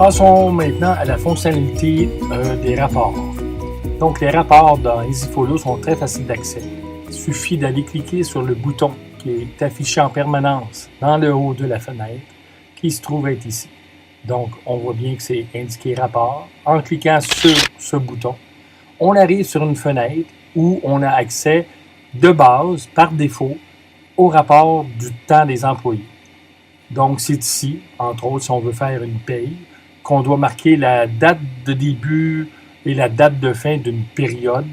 Passons maintenant à la fonctionnalité des rapports. Donc, les rapports dans EasyFolio sont très faciles d'accès. Il suffit d'aller cliquer sur le bouton qui est affiché en permanence dans le haut de la fenêtre, qui se trouve être ici. Donc, on voit bien que c'est indiqué rapport. En cliquant sur ce bouton, on arrive sur une fenêtre où on a accès de base, par défaut, au rapport du temps des employés. Donc, c'est ici, entre autres, si on veut faire une paye, qu'on doit marquer la date de début et la date de fin d'une période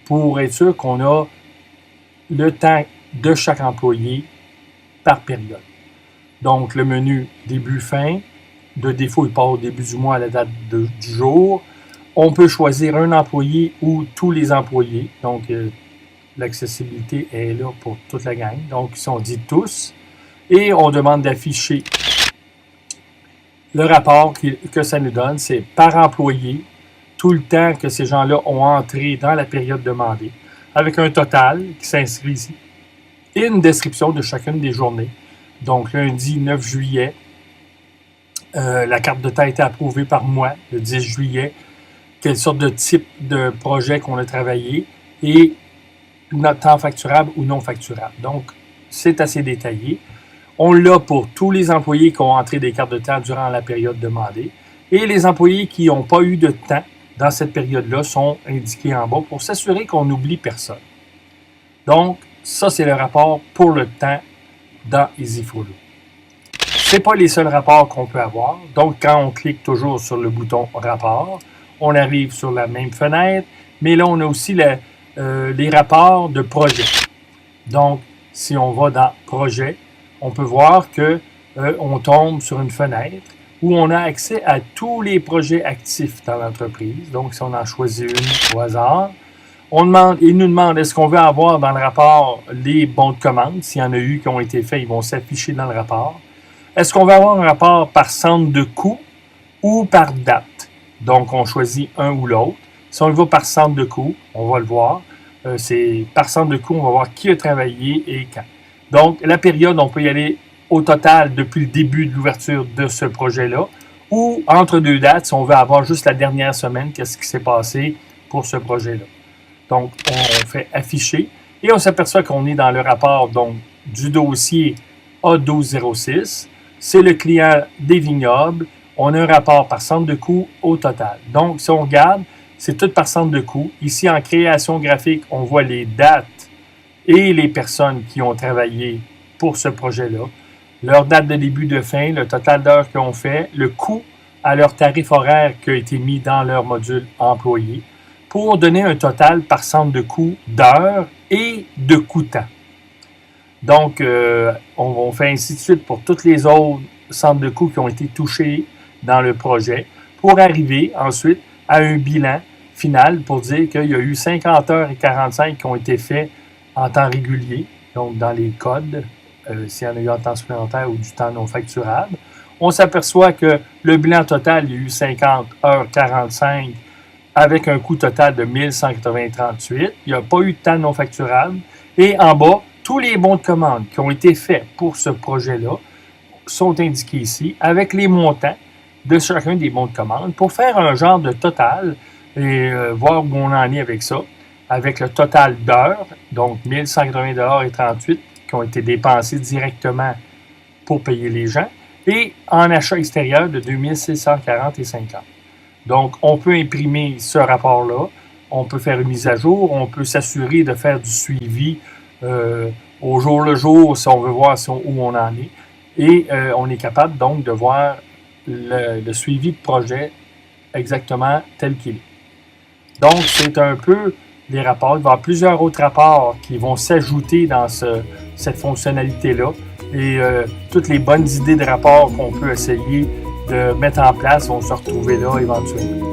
pour être sûr qu'on a le temps de chaque employé par période. Donc, le menu début-fin, de défaut, il part au début du mois à la date du jour. On peut choisir un employé ou tous les employés. Donc, l'accessibilité est là pour toute la gang. Donc, si on dit tous, et on demande d'afficher le rapport que ça nous donne, c'est par employé, tout le temps que ces gens-là ont entré dans la période demandée, avec un total qui s'inscrit ici, et une description de chacune des journées. Donc, lundi 9 juillet, la carte de temps a été approuvée par moi, le 10 juillet, quelle sorte de type de projet qu'on a travaillé, et notre temps facturable ou non facturable. Donc, c'est assez détaillé. On l'a pour tous les employés qui ont entré des cartes de temps durant la période demandée. Et les employés qui n'ont pas eu de temps dans cette période-là sont indiqués en bas pour s'assurer qu'on n'oublie personne. Donc, ça, c'est le rapport pour le temps dans EasyFolio. Ce n'est pas les seuls rapports qu'on peut avoir. Donc, quand on clique toujours sur le bouton « Rapport », on arrive sur la même fenêtre, mais là, on a aussi les rapports de projet. Donc, si on va dans « Projet », on peut voir qu'on tombe sur une fenêtre où on a accès à tous les projets actifs dans l'entreprise. Donc, si on en choisit une au hasard, il nous demande est-ce qu'on veut avoir dans le rapport les bons de commande. S'il y en a eu qui ont été faits, ils vont s'afficher dans le rapport. Est-ce qu'on veut avoir un rapport par centre de coût ou par date? Donc, on choisit un ou l'autre. Si on le va par centre de coût, on va le voir. C'est par centre de coût, on va voir qui a travaillé et quand. Donc, la période, on peut y aller au total depuis le début de l'ouverture de ce projet-là ou entre deux dates, si on veut avoir juste la dernière semaine, qu'est-ce qui s'est passé pour ce projet-là. Donc, on fait afficher et on s'aperçoit qu'on est dans le rapport donc, du dossier A1206. C'est le client des vignobles. On a un rapport par centre de coût au total. Donc, si on regarde, c'est tout par centre de coût. Ici, en création graphique, on voit les dates et les personnes qui ont travaillé pour ce projet-là, leur date de début de fin, le total d'heures qu'ils ont fait, le coût à leur tarif horaire qui a été mis dans leur module employé, pour donner un total par centre de coût d'heures et de coût-temps. Donc, on fait ainsi de suite pour tous les autres centres de coûts qui ont été touchés dans le projet, pour arriver ensuite à un bilan final pour dire qu'il y a eu 50 heures et 45 qui ont été faits en temps régulier, donc dans les codes, s'il y en a eu en temps supplémentaire ou du temps non facturable. On s'aperçoit que le bilan total, il y a eu 50 heures 45 avec un coût total de 1138. Il n'y a pas eu de temps non facturable. Et en bas, tous les bons de commande qui ont été faits pour ce projet-là sont indiqués ici avec les montants de chacun des bons de commande pour faire un genre de total et voir où on en est avec ça. Avec le total d'heures, donc 1180,38 qui ont été dépensés directement pour payer les gens, et en achat extérieur de 2640,50. Donc, on peut imprimer ce rapport-là, on peut faire une mise à jour, on peut s'assurer de faire du suivi au jour le jour si on veut voir où on en est, et on est capable donc de voir le suivi de projet exactement tel qu'il est. Donc, c'est un peu les rapports. Il va y avoir plusieurs autres rapports qui vont s'ajouter dans cette fonctionnalité-là. Et toutes les bonnes idées de rapports qu'on peut essayer de mettre en place vont se retrouver là éventuellement.